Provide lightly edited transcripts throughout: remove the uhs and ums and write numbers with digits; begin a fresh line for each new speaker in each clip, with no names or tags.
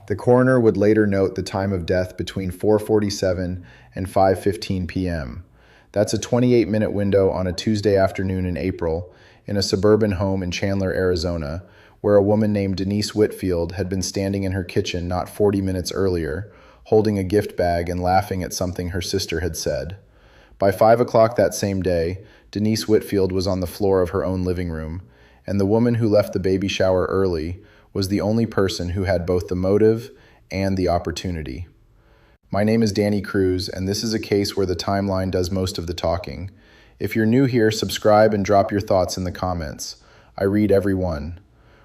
The coroner would later note the time of death between 4:47 and 5:15 p.m. That's a 28-minute window on a Tuesday afternoon in April in a suburban home in Chandler, Arizona, where a woman named Denise Whitfield had been standing in her kitchen not 40 minutes earlier, holding a gift bag and laughing at something her sister had said. By 5 o'clock that same day, Denise Whitfield was on the floor of her own living room, and the woman who left the baby shower early was the only person who had both the motive and the opportunity. My name is Danny Cruz, and this is a case where the timeline does most of the talking. If you're new here, subscribe and drop your thoughts in the comments. I read every one.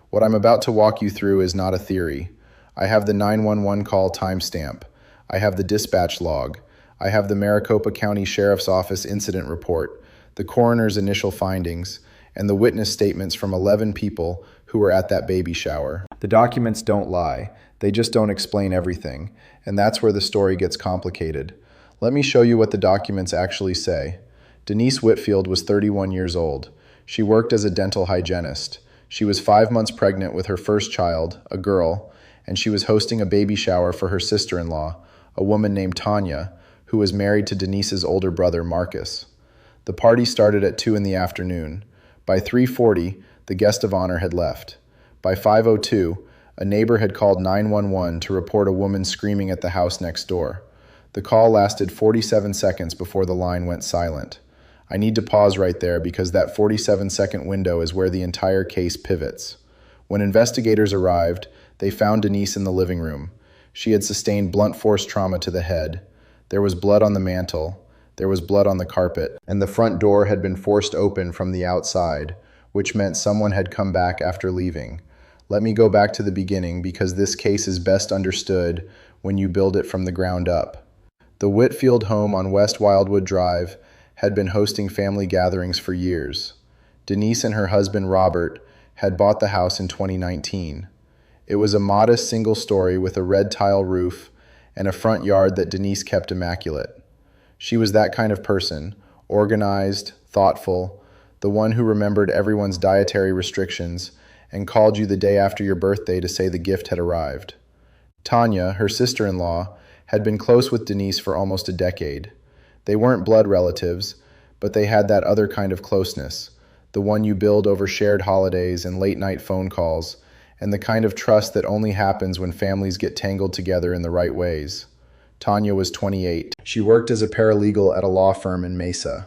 What I'm about to walk you through is not a theory. I have the 911 call timestamp. I have the dispatch log. I have the Maricopa County Sheriff's Office incident report, the coroner's initial findings, and the witness statements from 11 people who were at that baby shower. The documents don't lie. They just don't explain everything, and that's where the story gets complicated. Let me show you what the documents actually say. Denise Whitfield was 31 years old. She worked as a dental hygienist. She was 5 months pregnant with her first child, a girl, and she was hosting a baby shower for her sister-in-law, a woman named Tanya, who was married to Denise's older brother, Marcus. The party started at 2 in the afternoon. By 3:40, the guest of honor had left. By 5:02, a neighbor had called 911 to report a woman screaming at the house next door. The call lasted 47 seconds before the line went silent. I need to pause right there because that 47-second window is where the entire case pivots. When investigators arrived, they found Denise in the living room. She had sustained blunt force trauma to the head. There was blood on the mantel. There was blood on the carpet, and the front door had been forced open from the outside, which meant someone had come back after leaving. Let me go back to the beginning because this case is best understood when you build it from the ground up. The Whitfield home on West Wildwood Drive had been hosting family gatherings for years. Denise and her husband, Robert, had bought the house in 2019. It was a modest single story with a red tile roof and a front yard that Denise kept immaculate. She was that kind of person, organized, thoughtful, the one who remembered everyone's dietary restrictions and called you the day after your birthday to say the gift had arrived. Tanya, her sister-in-law, had been close with Denise for almost a decade. They weren't blood relatives, but they had that other kind of closeness, the one you build over shared holidays and late-night phone calls, and the kind of trust that only happens when families get tangled together in the right ways. Tanya was 28. She worked as a paralegal at a law firm in Mesa.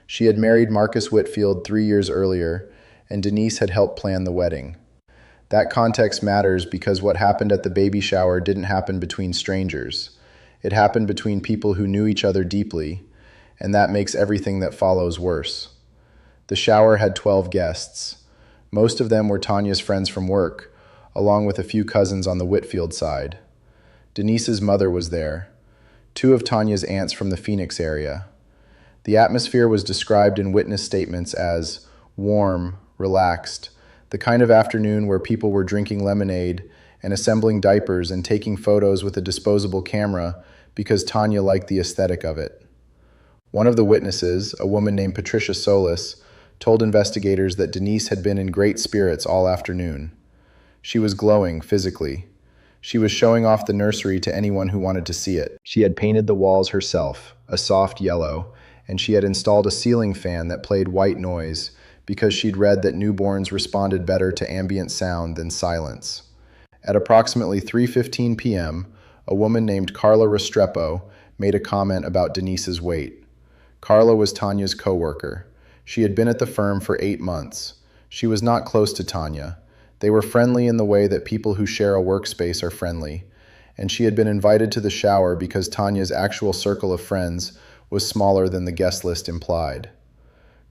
She had married Marcus Whitfield 3 years earlier, and Denise had helped plan the wedding. That context matters because what happened at the baby shower didn't happen between strangers. It happened between people who knew each other deeply, and that makes everything that follows worse. The shower had 12 guests. Most of them were Tanya's friends from work, along with a few cousins on the Whitfield side. Denise's mother was there, 2 of Tanya's aunts from the Phoenix area. The atmosphere was described in witness statements as warm, relaxed, the kind of afternoon where people were drinking lemonade and assembling diapers and taking photos with a disposable camera because Tanya liked the aesthetic of it. One of the witnesses, a woman named Patricia Solis, told investigators that Denise had been in great spirits all afternoon. She was glowing physically. She was showing off the nursery to anyone who wanted to see it. She had painted the walls herself, a soft yellow, and she had installed a ceiling fan that played white noise because she'd read that newborns responded better to ambient sound than silence. At approximately 3:15 p.m., a woman named Carla Restrepo made a comment about Denise's weight. Carla was Tanya's coworker. She had been at the firm for 8 months. She was not close to Tanya. They were friendly in the way that people who share a workspace are friendly, and she had been invited to the shower because Tanya's actual circle of friends was smaller than the guest list implied.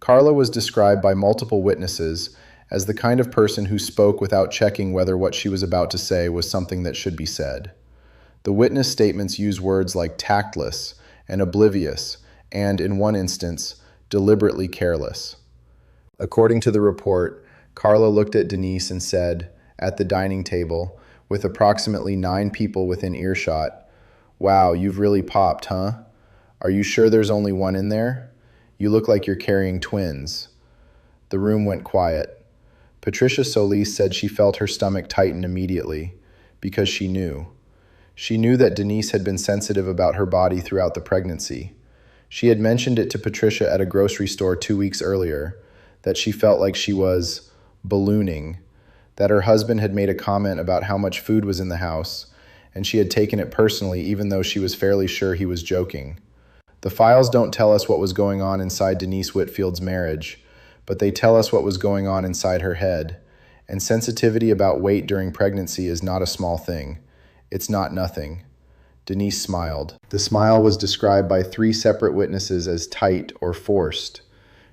Carla was described by multiple witnesses as the kind of person who spoke without checking whether what she was about to say was something that should be said. The witness statements use words like tactless and oblivious and, in one instance, deliberately careless. According to the report, Carla looked at Denise and said, at the dining table, with approximately 9 people within earshot, "Wow, you've really popped, huh? Are you sure there's only one in there? You look like you're carrying twins." The room went quiet. Patricia Solis said she felt her stomach tighten immediately, because she knew. She knew that Denise had been sensitive about her body throughout the pregnancy. She had mentioned it to Patricia at a grocery store 2 weeks earlier, that she felt like she was ballooning, that her husband had made a comment about how much food was in the house, and she had taken it personally even though she was fairly sure he was joking. The files don't tell us what was going on inside Denise Whitfield's marriage, but they tell us what was going on inside her head. And sensitivity about weight during pregnancy is not a small thing. It's not nothing. Denise smiled. The smile was described by 3 separate witnesses as tight or forced.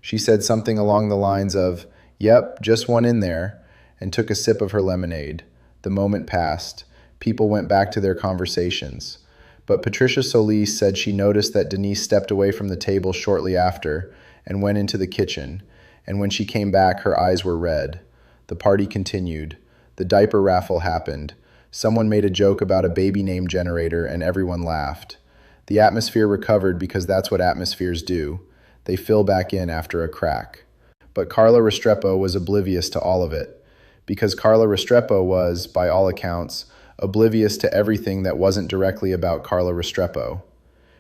She said something along the lines of, "Yep, just one in there," and took a sip of her lemonade. The moment passed. People went back to their conversations. But Patricia Solis said she noticed that Denise stepped away from the table shortly after and went into the kitchen, and when she came back, her eyes were red. The party continued. The diaper raffle happened. Someone made a joke about a baby name generator, and everyone laughed. The atmosphere recovered because that's what atmospheres do. They fill back in after a crack. But Carla Restrepo was oblivious to all of it, because Carla Restrepo was, by all accounts, oblivious to everything that wasn't directly about Carla Restrepo.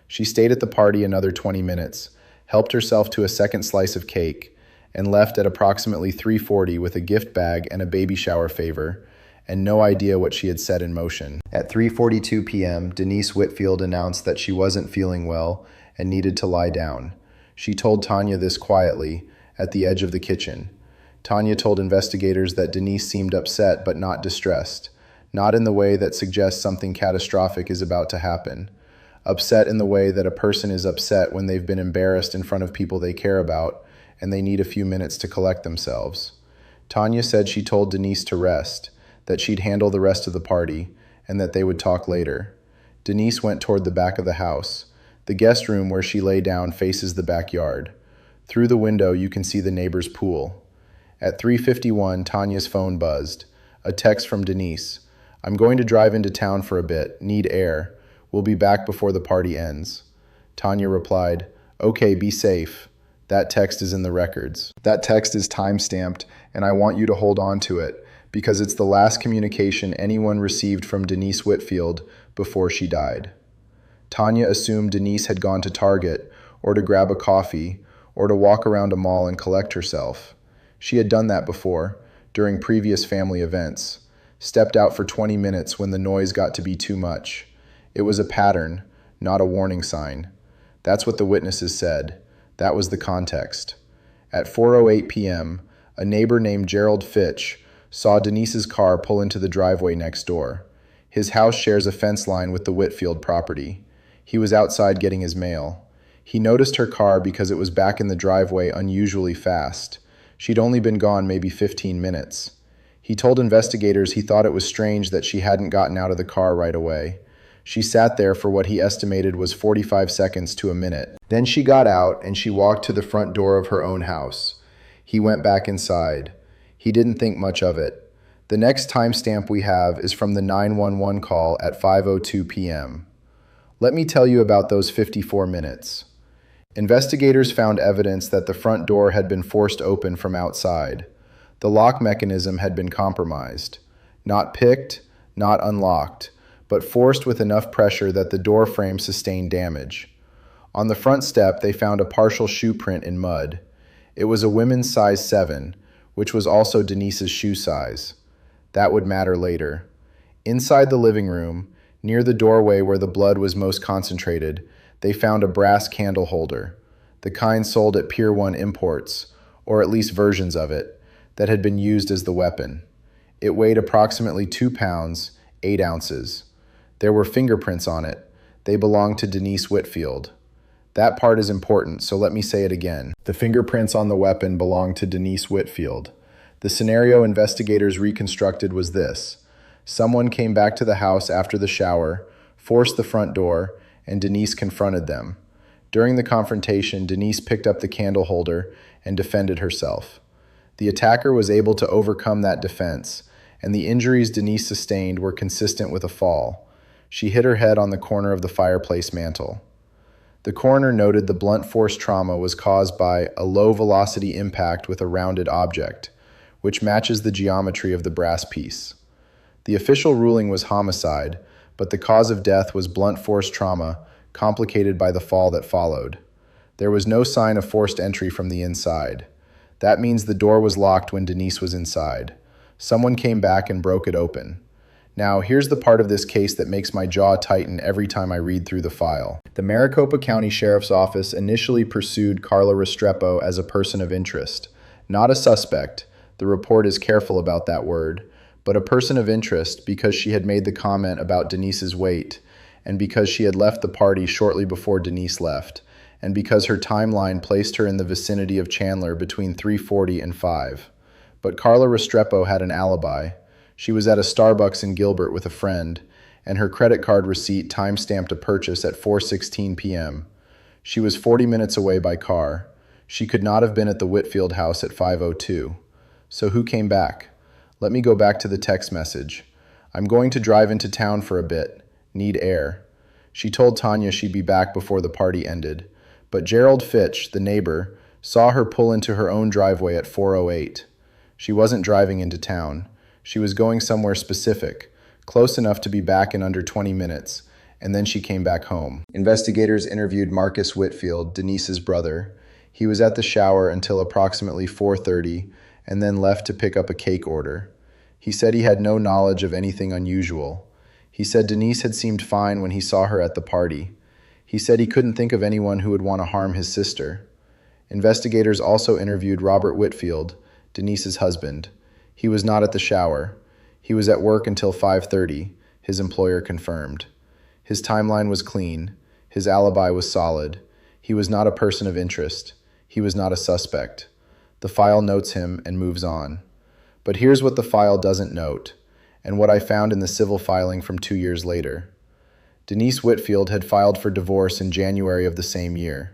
She stayed at the party another 20 minutes, helped herself to a second slice of cake, and left at approximately 3:40 with a gift bag and a baby shower favor, and no idea what she had set in motion. At 3:42 p.m., Denise Whitfield announced that she wasn't feeling well and needed to lie down. She told Tanya this quietly, at the edge of the kitchen. Tanya told investigators that Denise seemed upset but not distressed, not in the way that suggests something catastrophic is about to happen. Upset in the way that a person is upset when they've been embarrassed in front of people they care about and they need a few minutes to collect themselves. Tanya said she told Denise to rest, that she'd handle the rest of the party, and that they would talk later. Denise went toward the back of the house. The guest room where she lay down faces the backyard. Through the window, you can see the neighbor's pool. At 3:51, Tanya's phone buzzed. A text from Denise. "I'm going to drive into town for a bit. Need air. We'll be back before the party ends." Tanya replied, "Okay, be safe." That text is in the records. That text is time-stamped, and I want you to hold on to it, because it's the last communication anyone received from Denise Whitfield before she died. Tanya assumed Denise had gone to Target, or to grab a coffee, or to walk around a mall and collect herself. She had done that before, during previous family events. Stepped out for 20 minutes when the noise got to be too much. It was a pattern, not a warning sign. That's what the witnesses said. That was the context. At 4:08 p.m., a neighbor named Gerald Fitch saw Denise's car pull into the driveway next door. His house shares a fence line with the Whitfield property. He was outside getting his mail. He noticed her car because it was back in the driveway unusually fast. She'd only been gone maybe 15 minutes. He told investigators he thought it was strange that she hadn't gotten out of the car right away. She sat there for what he estimated was 45 seconds to a minute. Then she got out and she walked to the front door of her own house. He went back inside. He didn't think much of it. The next timestamp we have is from the 911 call at 5:02 p.m. Let me tell you about those 54 minutes. Investigators found evidence that the front door had been forced open from outside. The lock mechanism had been compromised. Not picked, not unlocked, but forced with enough pressure that the door frame sustained damage. On the front step, they found a partial shoe print in mud. It was a women's size 7, which was also Denise's shoe size. That would matter later. Inside the living room, near the doorway where the blood was most concentrated, they found a brass candle holder, the kind sold at Pier 1 Imports, or at least versions of it, that had been used as the weapon. It weighed approximately 2 pounds, 8 ounces. There were fingerprints on it. They belonged to Denise Whitfield. That part is important, so let me say it again. The fingerprints on the weapon belonged to Denise Whitfield. The scenario investigators reconstructed was this. Someone came back to the house after the shower, forced the front door, and Denise confronted them. During the confrontation, Denise picked up the candle holder and defended herself. The attacker was able to overcome that defense, and the injuries Denise sustained were consistent with a fall. She hit her head on the corner of the fireplace mantel. The coroner noted the blunt force trauma was caused by a low-velocity impact with a rounded object, which matches the geometry of the brass piece. The official ruling was homicide, but the cause of death was blunt force trauma, complicated by the fall that followed. There was no sign of forced entry from the inside. That means the door was locked when Denise was inside. Someone came back and broke it open. Now, here's the part of this case that makes my jaw tighten every time I read through the file. The Maricopa County Sheriff's Office initially pursued Carla Restrepo as a person of interest, not a suspect. The report is careful about that word, but a person of interest because she had made the comment about Denise's weight, and because she had left the party shortly before Denise left, and because her timeline placed her in the vicinity of Chandler between 3:40 and 5. But Carla Restrepo had an alibi. She was at a Starbucks in Gilbert with a friend, and her credit card receipt time-stamped a purchase at 4:16 p.m. She was 40 minutes away by car. She could not have been at the Whitfield house at 5:02. So who came back? Let me go back to the text message. I'm going to drive into town for a bit. Need air. She told Tanya she'd be back before the party ended. But Gerald Fitch, the neighbor, saw her pull into her own driveway at 4:08. She wasn't driving into town. She was going somewhere specific, close enough to be back in under 20 minutes, and then she came back home. Investigators interviewed Marcus Whitfield, Denise's brother. He was at the shower until approximately 4:30 and then left to pick up a cake order. He said he had no knowledge of anything unusual. He said Denise had seemed fine when he saw her at the party. He said he couldn't think of anyone who would want to harm his sister. Investigators also interviewed Robert Whitfield, Denise's husband. He was not at the shower. He was at work until 5:30, his employer confirmed. His timeline was clean. His alibi was solid. He was not a person of interest. He was not a suspect. The file notes him and moves on. But here's what the file doesn't note, and what I found in the civil filing from 2 years later. Denise Whitfield had filed for divorce in January of the same year.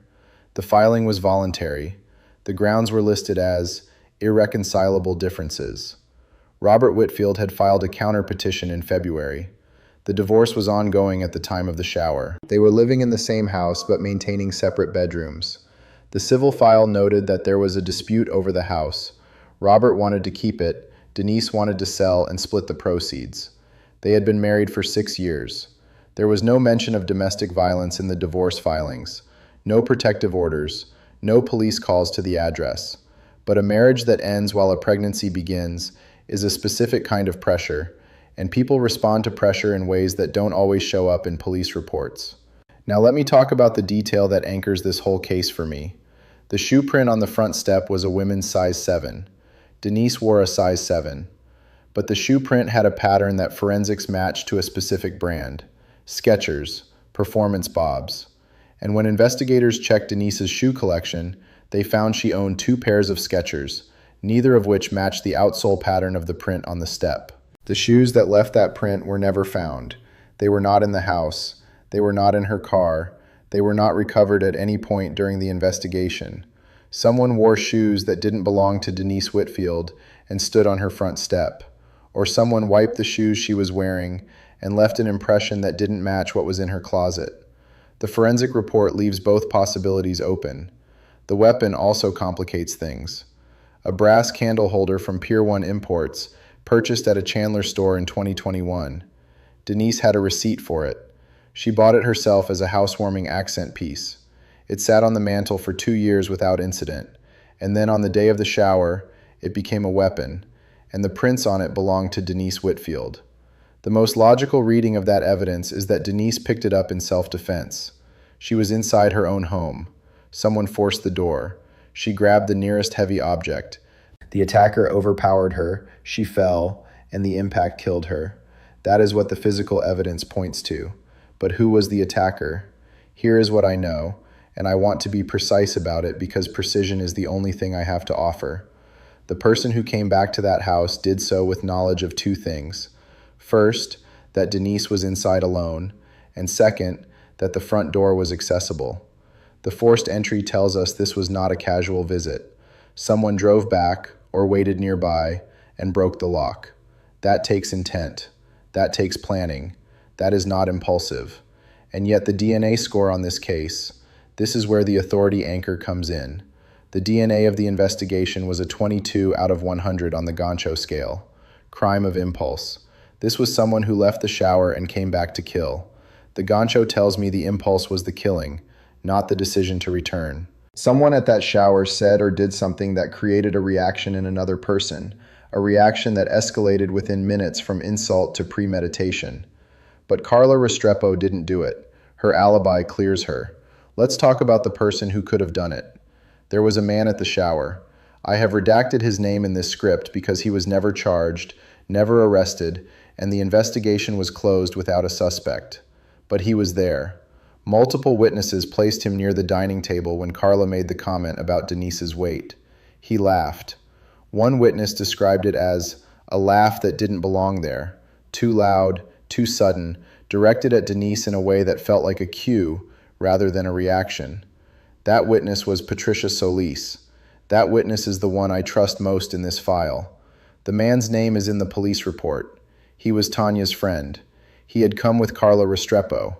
The filing was voluntary. The grounds were listed as irreconcilable differences. Robert Whitfield had filed a counter-petition in February. The divorce was ongoing at the time of the shower. They were living in the same house but maintaining separate bedrooms. The civil file noted that there was a dispute over the house. Robert wanted to keep it, Denise wanted to sell and split the proceeds. They had been married for 6 years. There was no mention of domestic violence in the divorce filings, no protective orders, no police calls to the address. But a marriage that ends while a pregnancy begins is a specific kind of pressure, and people respond to pressure in ways that don't always show up in police reports. Now let me talk about the detail that anchors this whole case for me. The shoe print on the front step was a women's size 7. Denise wore a size 7. But the shoe print had a pattern that forensics matched to a specific brand, Skechers, Performance Bobs. And when investigators checked Denise's shoe collection, they found she owned 2 pairs of Skechers, neither of which matched the outsole pattern of the print on the step. The shoes that left that print were never found. They were not in the house. They were not in her car. They were not recovered at any point during the investigation. Someone wore shoes that didn't belong to Denise Whitfield and stood on her front step. Or someone wiped the shoes she was wearing and left an impression that didn't match what was in her closet. The forensic report leaves both possibilities open. The weapon also complicates things. A brass candle holder from Pier 1 Imports, purchased at a Chandler store in 2021. Denise had a receipt for it. She bought it herself as a housewarming accent piece. It sat on the mantle for 2 years without incident, and then on the day of the shower, it became a weapon, and the prints on it belonged to Denise Whitfield. The most logical reading of that evidence is that Denise picked it up in self-defense. She was inside her own home. Someone forced the door. She grabbed the nearest heavy object. The attacker overpowered her, she fell, and the impact killed her. That is what the physical evidence points to. But who was the attacker? Here is what I know, and I want to be precise about it because precision is the only thing I have to offer. The person who came back to that house did so with knowledge of 2 things. First, that Denise was inside alone, and second, that the front door was accessible. The forced entry tells us this was not a casual visit. Someone drove back or waited nearby and broke the lock. That takes intent. That takes planning. That is not impulsive. And yet the DNA score on this case, this is where the authority anchor comes in. The DNA of the investigation was a 22 out of 100 on the Gancho scale. Crime of impulse. This was someone who left the shower and came back to kill. The gancho tells me the impulse was the killing, not the decision to return. Someone at that shower said or did something that created a reaction in another person, a reaction that escalated within minutes from insult to premeditation. But Carla Restrepo didn't do it. Her alibi clears her. Let's talk about the person who could have done it. There was a man at the shower. I have redacted his name in this script because he was never charged, never arrested, and the investigation was closed without a suspect. But he was there. Multiple witnesses placed him near the dining table when Carla made the comment about Denise's weight. He laughed. One witness described it as a laugh that didn't belong there, too loud, too sudden, directed at Denise in a way that felt like a cue rather than a reaction. That witness was Patricia Solis. That witness is the one I trust most in this file. The man's name is in the police report. He was Tanya's friend. He had come with Carla Restrepo.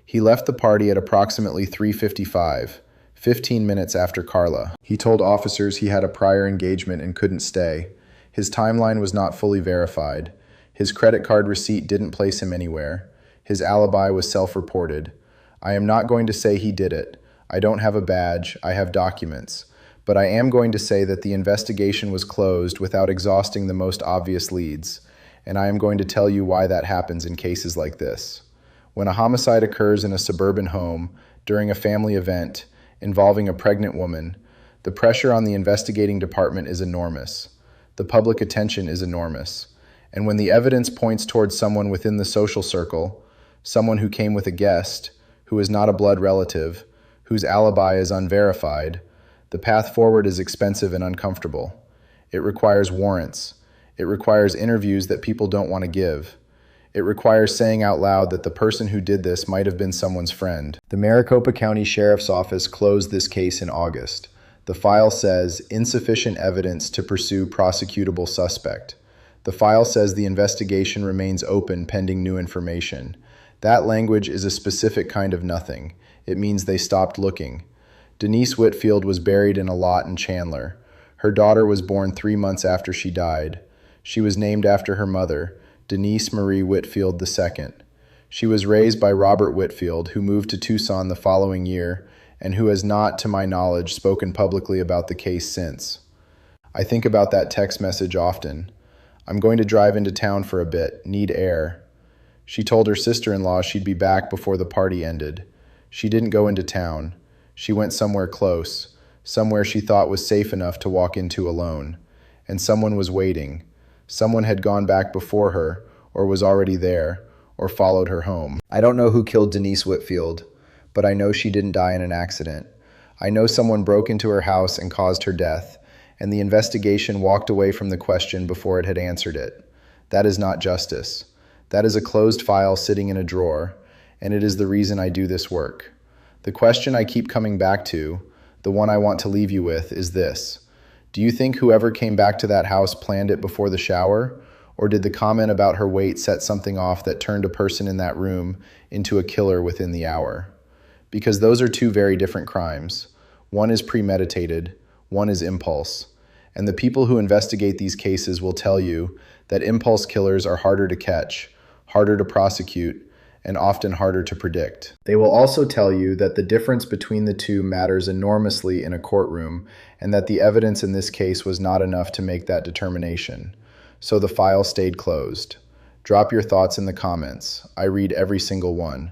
He left the party at approximately 3:55, 15 minutes after Carla. He told officers he had a prior engagement and couldn't stay. His timeline was not fully verified. His credit card receipt didn't place him anywhere. His alibi was self-reported. I am not going to say he did it. I don't have a badge, I have documents. But I am going to say that the investigation was closed without exhausting the most obvious leads. And I am going to tell you why that happens in cases like this. When a homicide occurs in a suburban home, during a family event, involving a pregnant woman, the pressure on the investigating department is enormous. The public attention is enormous. And when the evidence points towards someone within the social circle, someone who came with a guest, who is not a blood relative, whose alibi is unverified, the path forward is expensive and uncomfortable. It requires warrants. It requires interviews that people don't want to give. It requires saying out loud that the person who did this might have been someone's friend. The Maricopa County Sheriff's Office closed this case in August. The file says, insufficient evidence to pursue prosecutable suspect. The file says the investigation remains open pending new information. That language is a specific kind of nothing. It means they stopped looking. Denise Whitfield was buried in a lot in Chandler. Her daughter was born 3 months after she died. She was named after her mother, Denise Marie Whitfield II. She was raised by Robert Whitfield, who moved to Tucson the following year, and who has not, to my knowledge, spoken publicly about the case since. I think about that text message often. I'm going to drive into town for a bit, need air. She told her sister-in-law she'd be back before the party ended. She didn't go into town. She went somewhere close, somewhere she thought was safe enough to walk into alone. And someone was waiting. Someone had gone back before her, or was already there, or followed her home. I don't know who killed Denise Whitfield, but I know she didn't die in an accident. I know someone broke into her house and caused her death, and the investigation walked away from the question before it had answered it. That is not justice. That is a closed file sitting in a drawer, and it is the reason I do this work. The question I keep coming back to, the one I want to leave you with, is this. Do you think whoever came back to that house planned it before the shower? Or did the comment about her weight set something off that turned a person in that room into a killer within the hour? Because those are two very different crimes. One is premeditated, one is impulse. And the people who investigate these cases will tell you that impulse killers are harder to catch, harder to prosecute, and often harder to predict. They will also tell you that the difference between the two matters enormously in a courtroom, and that the evidence in this case was not enough to make that determination. So the file stayed closed. Drop your thoughts in the comments. I read every single one.